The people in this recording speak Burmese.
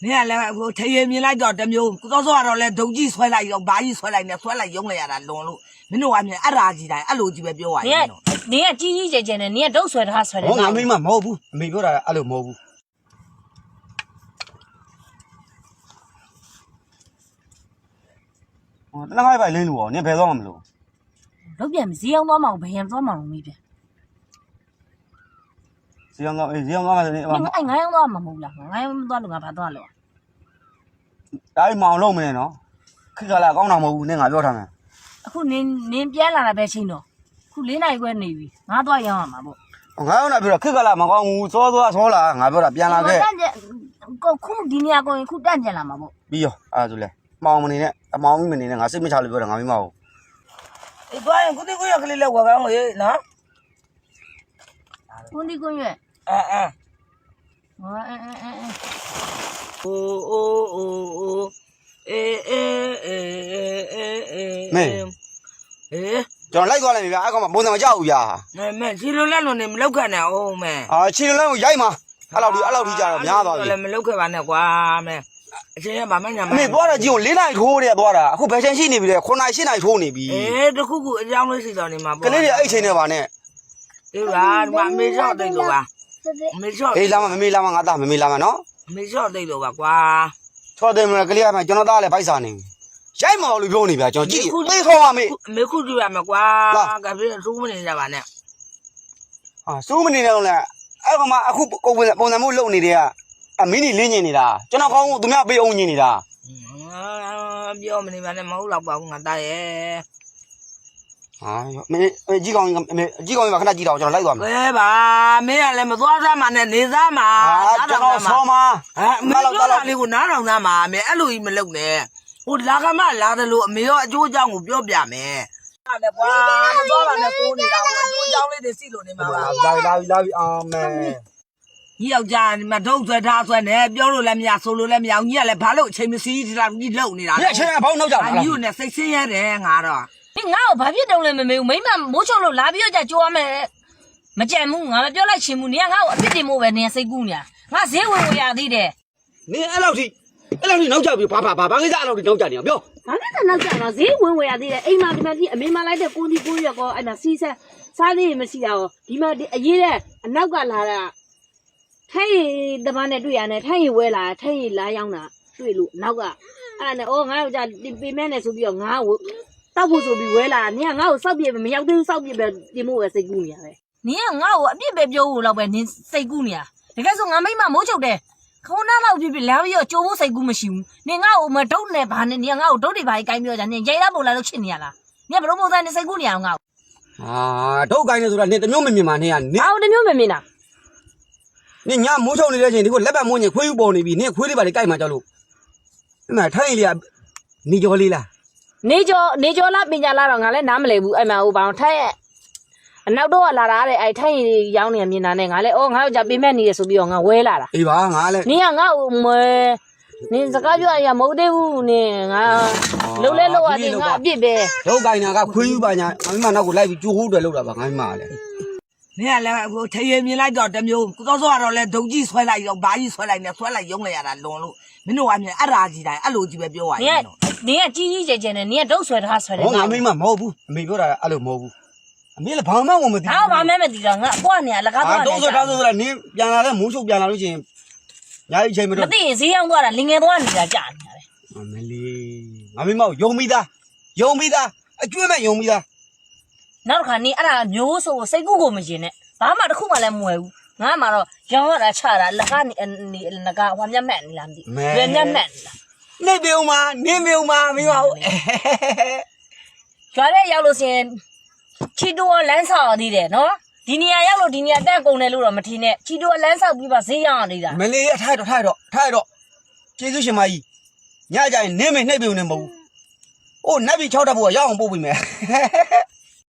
你看来我太爷没来到这没有，到时候到来投机出来要把一出来呢，出来用了呀，那弄了，没弄外面二垃圾的，二楼就别表完。你看几几件的，你看都出来他出来。我俺没嘛毛布，没表达阿六毛布。哦，那还白领路哦，你白装没路？路边谁养多毛，白养多毛没边。谁养多？谁养多嘛？你我养多毛没了，我养多路我怕多了。哎，毛路没呢？去个啦，讲那毛布，你俺表他们。ခုနင်းပြန်လာတာပဲချင်းတော့ခု၄နိုင်ခွဲနေပြီငါတော့ရအောင်မှာပေါ့ငါကပြောခက်ကလာမကောင်းဘူးစောဆောလာငါပြောတာပြန်လာခဲ့ခုဒီနေရာကိုခုတန့်ပြန်လာမှာပေါ့ပြီးရောအဲ့ဒါဆိုလဲမောင်မနေနဲ့အမောင်မနေနဲ့ငါစိတ်မချလို့ပြောတာငါမင်းမဟုတ်အေးသွားရင်ကိုတိကိုရကလေးလောက်ပါကောင်းလေနော်ကွန်ဒီကွန်ရွက်အဲအိုးမင်းကျွန်တော်လိုက်သွားလိုက်ပြီဗျာအဲ့ကောင်မပုံစံမကြောက်ဘူးဗျာမဲချီလိုလက်လုံးနေမလောက်ခနဲ့အောင်မဲချီလိုလက်ကိုရိုက်မှာအဲ့လောက်ဒီကြတော့များသွားပြီလည်းမလောက်ခဲ့ပါနဲ့ကွာမဲအချင်းကဗမာညာမမေသွားတာကြီးကို၄နိုင်ထိုးတယ်သွားတာအခုဘယ်ချိန်ရှိနေပြီလဲ9နိုင်8နိုင်ထိုးနေပြီတခုခုအကြောင်းလေးရှိတော်နေမှာပေါ့ကလေးတွေအဲ့ချိန်နဲ့ပါနဲ့အေးပါဒီမှာမေချော့တိတ်လို့ပါမေချော့အေးလာမမေလာမငါသားမေလာမနော်မေချော့တိတ်လို့ပါကွာချော့တယ်မလားကလေးကမှကျွန်တော်သားလည်းဗိုက်စာနေရိုက်မအောင်လို့ပြောနေဗျာကျွန်တော်ကြည့်သိခေါ်ပါမေမေခုကြည့်ရမှာကွာကပြည့်စူးမနေကြပါနဲ့စူးမနေတော့လဲအဲ့ကောင်မအခုပုံစံမှုလုပ်နေတယ်ကအမင်းကြီးလင်းညင်နေတာကျွန်တော်ကောင်းသူများပေးအောင်ညင်နေတာပြောမနေပါနဲ့မဟုတ်တော့ပါဘူးငါသားရဲ့မေကြီးကောင်းကြီးကောင်းပါခဏကြည့်တော့ကျွန်တော်လိုက်သွားမယ်ကဲပါမင်းကလည်းမသွားသားမှနဲ့နေသားမှာကျွန်တော်ဆောမှာမလောက်တော့လေးကိုနားထောင်သားမှာမင်းအဲ့လိုကြီးမလုပ်နဲ့ဟိုလာကမလာတယ်လို့အမေရောအကျိုးအကြောင်းကိုပြောပြမယ်အဲ့ဒါကွာမသွားပါနဲ့ကိုနေတာဟိုအကျိုးအကြောင်းလေးတွေစီလို့နေမှာပါလာပြီအာမင်ကြီးယောက်ျားဒီမှာဒုတ်ဆွဲထားဆွဲနေပြောလို့လည်းမရဆိုလို့လည်းမရအောင်ကြီးကလည်းဘာလို့အချိန်မစည်းဒီလောက်ကြီးလုံနေတာလဲအချိန်ကဘောင်းနောက်ကြတာကြီးကိုနဲ့စိတ်ဆင်းရတယ်ငါတော့ငါ့ကိုဘာဖြစ်တုံးလဲမမေဘူးမိမမိုးချုံလို့လာပြီးတော့ကြိုးရမယ်မကြံဘူးငါမပြောလိုက်ချင်ဘူးနင်ကငါ့ကိုအပြစ်တင်မို့ပဲနင်စိတ်ကူးနေတာငါဈေးဝင်ရသေးတယ်နင်အဲ့လောက်ထိနောက်ကြပြီဘာကိစ္စအဲ့လောက်ထိနောက်ကြနေအောင်ပြောဘာကိစ္စနောက်ကြတော့ဈေးဝင်ရသေးတယ်အိမ်မှာဒီမှာဒီအမေမလိုက်တဲ့ကိုကြီးကိုရက်ကောအဲ့မှာစီးဆက်စားသေးမရှိတာရောဒီမှာအရေးတဲ့အနောက်ကလာတာထိုင်တပန်းနဲ့တွေ့ရတယ်ထိုင်ဝဲလာထိုင်လာရောက်တာတွေ့လို့နောက်ကအဲ့နဲ့ငါ့ယောက်ျားပေမဲ့နဲ့ဆိုပြီးတော့ငါ့ကိုတောက်ဖို့ဆိုပြီးဝဲလာနင်ကငါ့ကိုစောက်ပြမရောက်သေးဘူးစောက်ပြပဲတင်မို့ပဲစိတ်ကူးနေရတယ်နင်ကငါ့ကိုအပြစ်ပဲပြောဖို့တော့ပဲနင်စိတ်ကူးနေရတကယ်ဆိုငါမိမမိုးချုပ်တယ်ခေါင်းနာလောက်ပြလမ်းပြီးတော့ကြိုးဖို့စိတ်ကူးမရှိဘူးနင်ငါ့ကိုမဒုတ်နဲ့ဘာနဲ့နင်ငါ့ကိုဒုတ်တွေဘာကြီးကိုင်းပြောကြနင်ရိုက်ရပုံလာလို့ချစ်နေရလားနင်ဘလို့ပုံစံနဲ့စိတ်ကူးနေအောင်ငါ့ကိုဒုတ်ကိုင်းနေဆိုတာနင်တမျိုးမမြင်ပါနဲ့ကနင်အောင်တမျိုးမမြင်တာနင်ညမိုးချုပ်နေတဲ့ချိန်ဒီကိုလက်ပတ်မွှင်းရင်ခွေးယူပေါ်နေပြီနင်ခွေးလေးပါလေကိုက်မှကြောက်လို့အဲ့မှာထိုင်လေးကနေကြောလေးလားနေကြောလားပညာလားတော့ငါလည်းနားမလည်ဘူးအဲ့မှာဟိုဘာထိုင်အနောက်တော့လာတာတဲ့အဲ့ထိုင်ရောင်းနေမြင်တာနဲ့ငါလည်းငါ့ယောက်ျားပေးမဲ့နေရဆိုပြီးတော့ငါဝဲလာတာအေးပါငါလည်းနင်ကငါ့ကိုနင်စကားပြောရမဟုတ်သေးဘူးနင်ငါလှုပ်လဲလှုပ်ရသေးငါအပြစ်ပဲဒုတ်ကိုင်းနာကခွေးယူပါညာငါမနောက်ကိုလိုက်ပြီးကြိုးဟိုးတယ်လောက်တာပါငါမလည်းမင်းကလည်းဟိုထရေမြင်လိုက်တော့တမျိုးသောစောကတော့လဲဒုံကြီးဆွဲလိုက်ရောဘာကြီးဆွဲလိုက်နဲ့ဆွဲလိုက်ရုံးလိုက်ရတာလွန်လို့မင်းတို့ကမြင်အရာကြီးတိုင်းအဲ့လိုကြီးပဲပြောရရင်နင်ကကြီးကျယ်နဲ့နင်ကဒုတ်ဆွဲထားဆွဲတယ်ငါမိမမဟုတ်ဘူးအမေပြောတာအဲ့လိုမဟုတ်ဘူးအမေလည်းဘာမှမသိဘူးဘာမှမသိတာငါအပွားနေရလကားသွားနေဒုတ်ဆွဲထားဆိုတာနင်ပြန်လာတဲ့မိုးချုပ်ပြန်လာလို့ချင်းညာအချိန်မတော့မသိရင်ဈေးရောက်သွားတာလင်ငယ်သွားနေတာကြာနေရတယ်အမလေးငါမိမယုံမိသားအကျွေးမဲ့ယုံမိသားနောက်တစ်ခါနင်အဲ့ဒါမျိုးဆိုစိတ်ကူးကိုမရင်နဲ့ဘာမှတစ်ခုမှလည်းမဝယ်ဘူးငါမှတော့ရောင်းရတာချတာလကားလကားဟိုမျက်မှန်နေလားမသိဘူးမျက်မှန်နေပြုံးမမိမဟုတ်ကျွားတဲ့ရောက်လို့ရှင်ချီတိုလမ်းဆောက်ရသေးတယ်နော်ဒီနေရာရောက်လို့ဒီနေရာတက်ကုန်တယ်လို့တော့မထင်နဲ့ချီတိုလမ်းဆောက်ပြီးပါဈေးရောက်ရနေတာမလေးထိုက်တော့ကျေးဇူးရှင်မကြီးညကြရင်နင်းမနှိပ်ပြုံးနေမဟုတ်ဘူးအိုးနတ်ပြီး6တက်ဖို့ရအောင်ပို့ပြီးမယ်